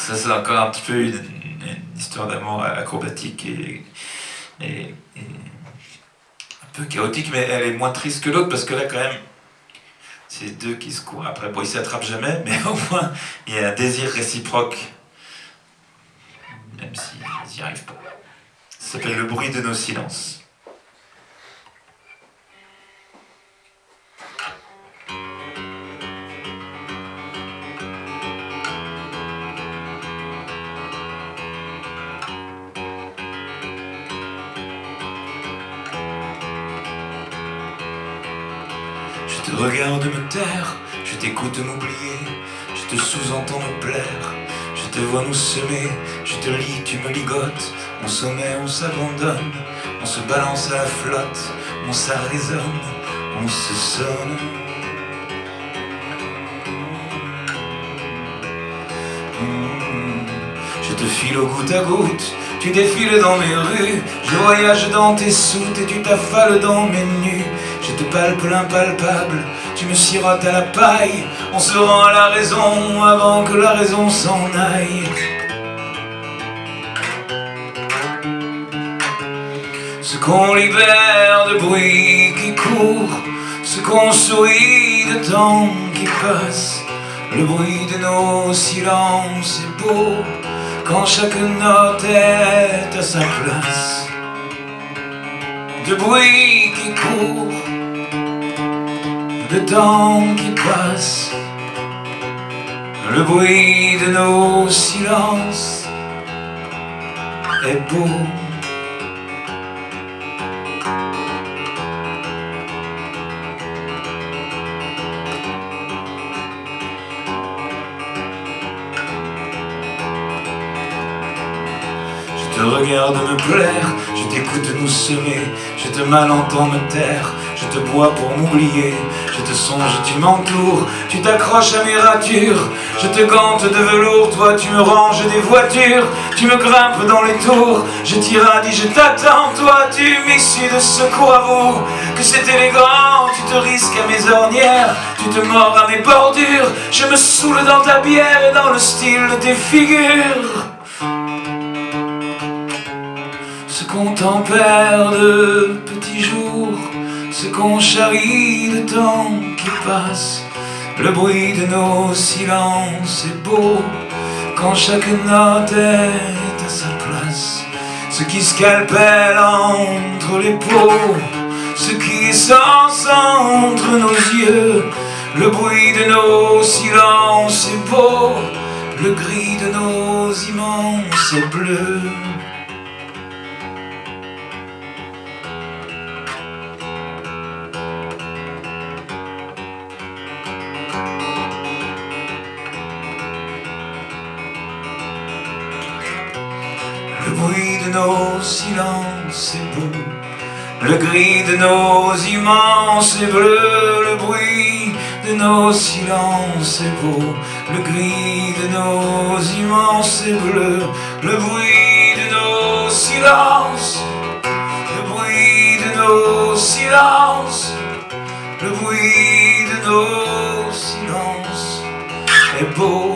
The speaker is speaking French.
Ça, c'est encore un petit peu une histoire d'amour acrobatique et un peu chaotique, mais elle est moins triste que l'autre parce que là, quand même, c'est deux qui se courent. Après, bon, ils s'attrapent jamais, mais au moins, il y a un désir réciproque, même s'ils n'y arrivent pas. Ça s'appelle Le bruit de nos silences. Je te regarde me taire, je t'écoute m'oublier, je te sous-entends me plaire, je te vois nous semer, je te lis, tu me ligotes, on sommet, on s'abandonne, on se balance à la flotte, on ça résonne, on se sonne. Je te file au goutte à goutte, tu défiles dans mes rues, je voyage dans tes soutes et tu t'affales dans mes nues. Je te palpe l'impalpable, tu me sirotes à la paille, on se rend à la raison avant que la raison s'en aille. Ce qu'on libère de bruit qui court, ce qu'on sourit de temps qui passe, le bruit de nos silences est beau quand chaque note est à sa place. De bruit qui court, de temps qui passe, le bruit de nos silences est beau. Je te regarde me plaire, je t'écoute nous semer, je te malentends me taire, je te bois pour m'oublier, je te songe, tu m'entoures, tu t'accroches à mes ratures, je te gante de velours, toi tu me ranges des voitures, tu me grimpes dans les tours, je t'irradie, je t'attends, toi tu m'issues de secours à vous, que c'est élégant, tu te risques à mes ornières, tu te mords à mes bordures, je me saoule dans ta bière et dans le style de tes figures. Ce qu'on tempère de petits jours, ce qu'on charrie de temps qui passe, le bruit de nos silences est beau quand chaque note est à sa place. Ce qui scalpelle entre les peaux, ce qui essence entre nos yeux, le bruit de nos silences est beau, le gris de nos immenses bleus. Le bruit de nos silences est beau, le gris de nos immenses est bleu, le bruit de nos silences est beau, le gris de nos immenses est bleu, le bruit de nos silences, le bruit de nos silences, le bruit de nos silences est beau.